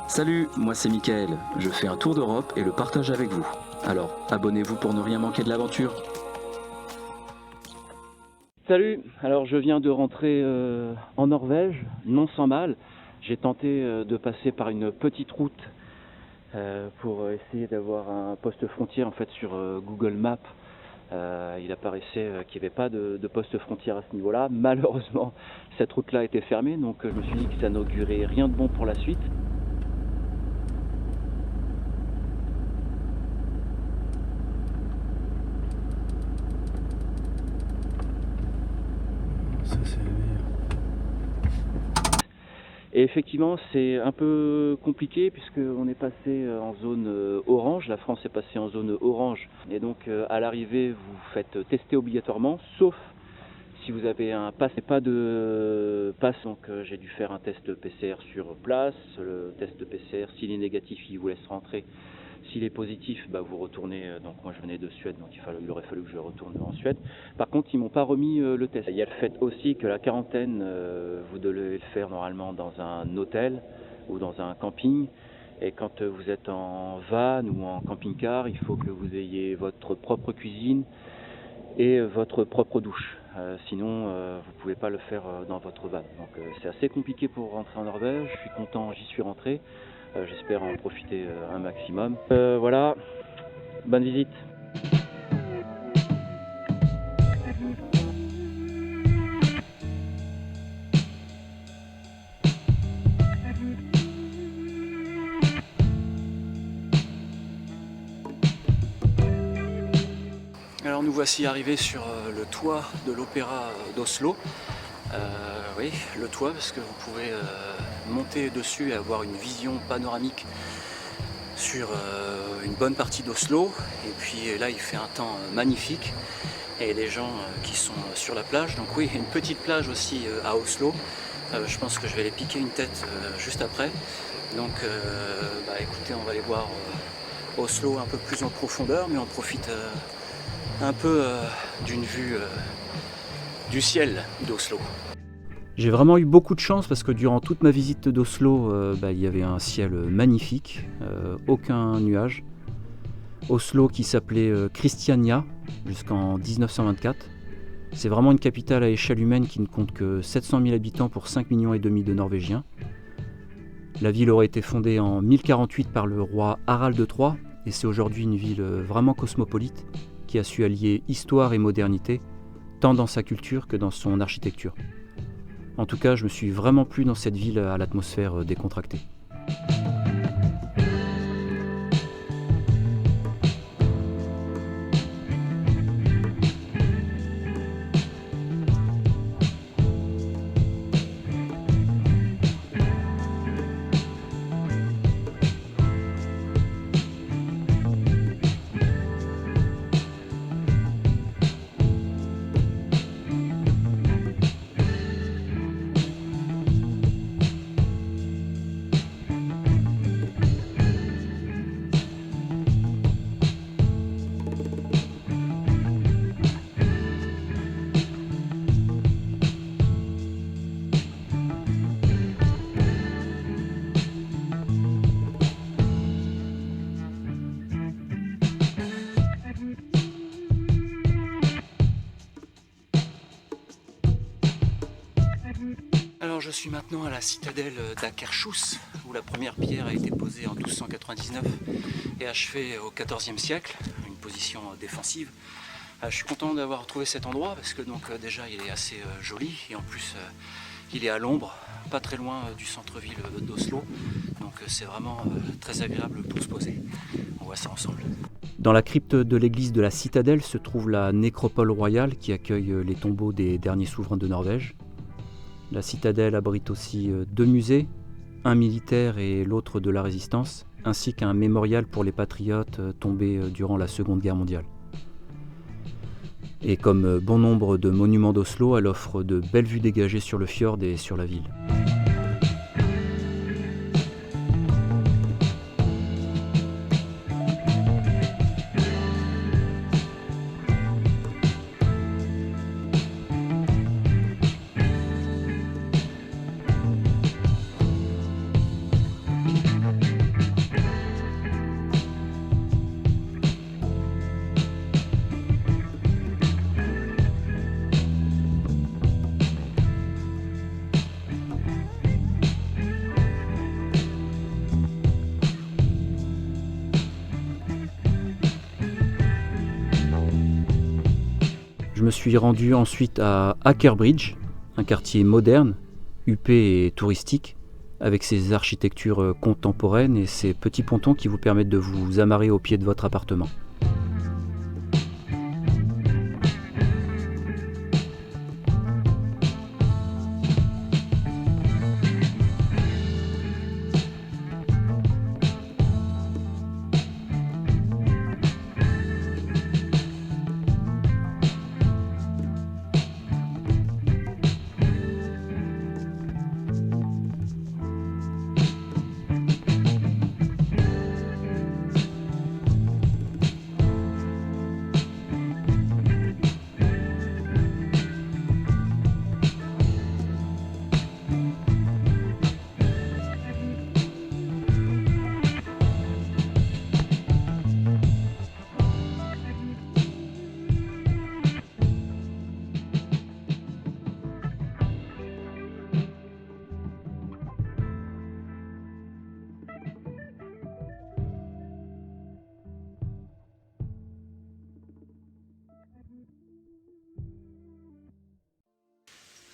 Salut, moi c'est Mickaël. Je fais un tour d'Europe et le partage avec vous. Alors, abonnez-vous pour ne rien manquer de l'aventure. Salut, alors je viens de rentrer en Norvège, non sans mal. J'ai tenté de passer par une petite route pour essayer d'avoir un poste frontière en fait sur Google Maps. Il apparaissait qu'il n'y avait pas de poste frontière à ce niveau-là. Malheureusement, cette route-là était fermée, donc je me suis dit que ça n'augurait rien de bon pour la suite. Ça c'est la meilleure. Et effectivement, c'est un peu compliqué puisqu'on est passé en zone orange. La France est passée en zone orange. Et donc, à l'arrivée, vous faites tester obligatoirement, sauf si vous avez un pass et pas de pass. Donc, j'ai dû faire un test PCR sur place. Le test PCR, s'il est négatif, il vous laisse rentrer. S'il est positif, vous retournez. Donc moi je venais de Suède, donc il aurait fallu que je retourne en Suède. Par contre, ils m'ont pas remis le test. Il y a le fait aussi que la quarantaine, vous devez le faire normalement dans un hôtel ou dans un camping. Et quand vous êtes en van ou en camping-car, il faut que vous ayez votre propre cuisine et votre propre douche. Sinon, vous ne pouvez pas le faire dans votre van. Donc c'est assez compliqué pour rentrer en Norvège. Je suis content, j'y suis rentré. J'espère en profiter un maximum. Voilà, bonne visite. Alors nous voici arrivés sur le toit de l'Opéra d'Oslo. Oui, le toit, parce que vous pouvez monter dessus et avoir une vision panoramique sur une bonne partie d'Oslo. Et puis là, il fait un temps magnifique et les gens qui sont sur la plage. Donc oui, une petite plage aussi à Oslo. Je pense que je vais aller piquer une tête juste après. Donc écoutez, on va aller voir Oslo un peu plus en profondeur, mais on profite un peu d'une vue du ciel d'Oslo. J'ai vraiment eu beaucoup de chance parce que durant toute ma visite d'Oslo, il y avait un ciel magnifique, aucun nuage. Oslo qui s'appelait Christiania jusqu'en 1924. C'est vraiment une capitale à échelle humaine qui ne compte que 700 000 habitants pour 5,5 millions de Norvégiens. La ville aurait été fondée en 1048 par le roi Harald III et c'est aujourd'hui une ville vraiment cosmopolite qui a su allier histoire et modernité, tant dans sa culture que dans son architecture. En tout cas, je me suis vraiment plu dans cette ville à l'atmosphère décontractée. Alors je suis maintenant à la citadelle d'Akershus, où la première pierre a été posée en 1299 et achevée au XIVe siècle, une position défensive. Je suis content d'avoir trouvé cet endroit parce que déjà il est assez joli et en plus il est à l'ombre, pas très loin du centre-ville d'Oslo, donc c'est vraiment très agréable pour se poser. On voit ça ensemble. Dans la crypte de l'église de la citadelle se trouve la nécropole royale qui accueille les tombeaux des derniers souverains de Norvège. La citadelle abrite aussi 2 musées, un militaire et l'autre de la résistance, ainsi qu'un mémorial pour les patriotes tombés durant la Seconde Guerre mondiale. Et comme bon nombre de monuments d'Oslo, elle offre de belles vues dégagées sur le fjord et sur la ville. me suis rendu ensuite à Akerbridge, un quartier moderne, huppé et touristique, avec ses architectures contemporaines et ses petits pontons qui vous permettent de vous amarrer au pied de votre appartement.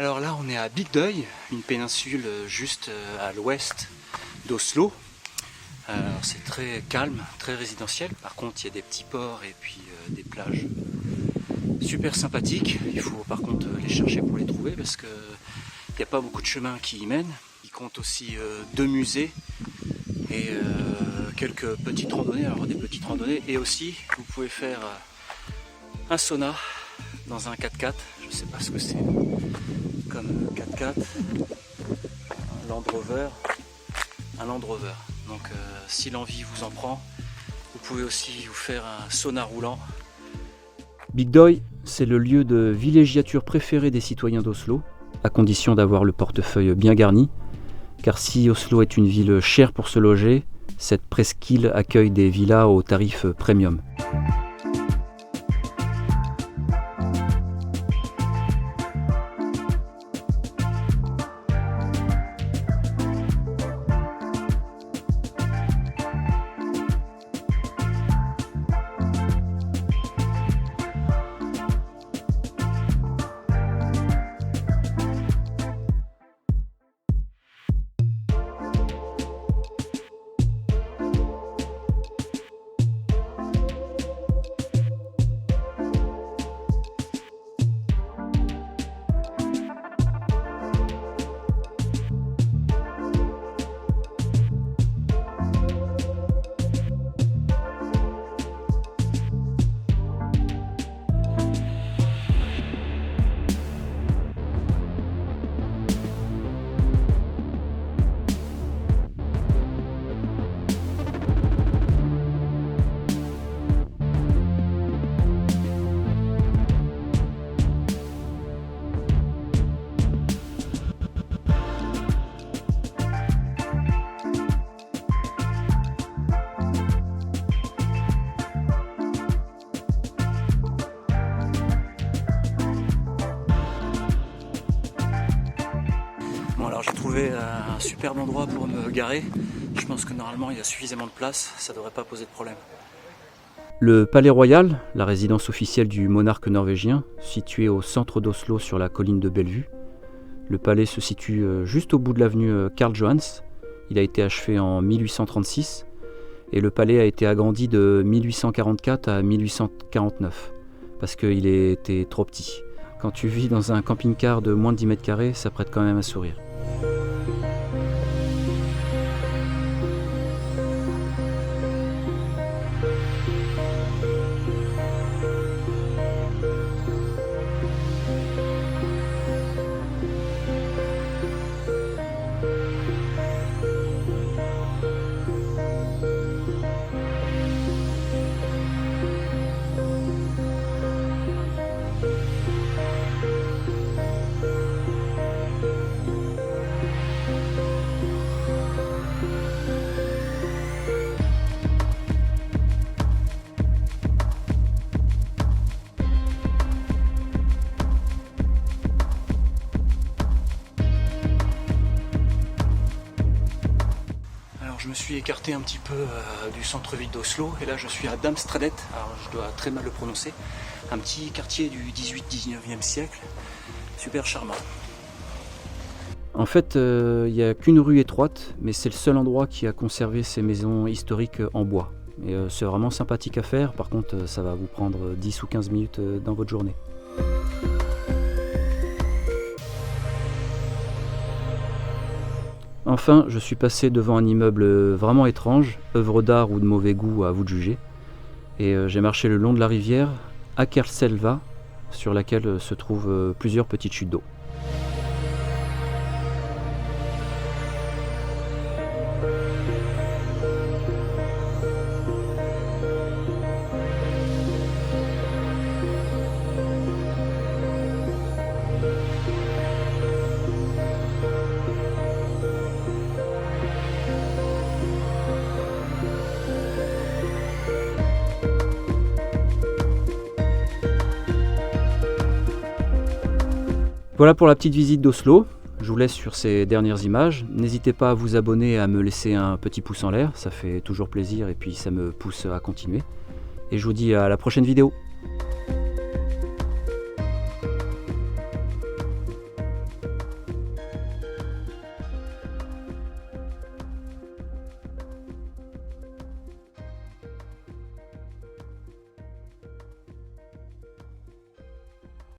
Alors là, on est à Big Døy, une péninsule juste à l'ouest d'Oslo. C'est très calme, très résidentiel. Par contre, il y a des petits ports et puis des plages super sympathiques. Il faut par contre les chercher pour les trouver parce qu'il n'y a pas beaucoup de chemins qui y mènent. Il compte aussi 2 musées et quelques petites randonnées. Alors des petites randonnées et aussi vous pouvez faire un sauna dans un 4x4. Je ne sais pas ce que c'est comme 4x4, un Land Rover. Donc si l'envie vous en prend, vous pouvez aussi vous faire un sauna roulant. Big Døy, c'est le lieu de villégiature préféré des citoyens d'Oslo, à condition d'avoir le portefeuille bien garni, car si Oslo est une ville chère pour se loger, cette presqu'île accueille des villas au tarif premium. Alors j'ai trouvé un superbe endroit pour me garer. Je pense que normalement il y a suffisamment de place, ça devrait pas poser de problème. Le Palais Royal, la résidence officielle du monarque norvégien, situé au centre d'Oslo sur la colline de Bellevue. Le palais se situe juste au bout de l'avenue Karl Johans. Il a été achevé en 1836 et le palais a été agrandi de 1844 à 1849 parce qu'il était trop petit. Quand tu vis dans un camping-car de moins de 10 mètres carrés, ça prête quand même à sourire. Alors je me suis écarté un petit peu du centre-ville d'Oslo et là je suis à Damstredet, alors je dois très mal le prononcer, un petit quartier du 18-19e siècle, super charmant. En fait, il n'y a qu'une rue étroite, mais c'est le seul endroit qui a conservé ces maisons historiques en bois. Et c'est vraiment sympathique à faire, par contre ça va vous prendre 10 ou 15 minutes dans votre journée. Enfin, je suis passé devant un immeuble vraiment étrange, œuvre d'art ou de mauvais goût, à vous de juger. Et j'ai marché le long de la rivière Akerselva, sur laquelle se trouvent plusieurs petites chutes d'eau. Voilà pour la petite visite d'Oslo. Je vous laisse sur ces dernières images. N'hésitez pas à vous abonner et à me laisser un petit pouce en l'air, ça fait toujours plaisir et puis ça me pousse à continuer. Et je vous dis à la prochaine vidéo.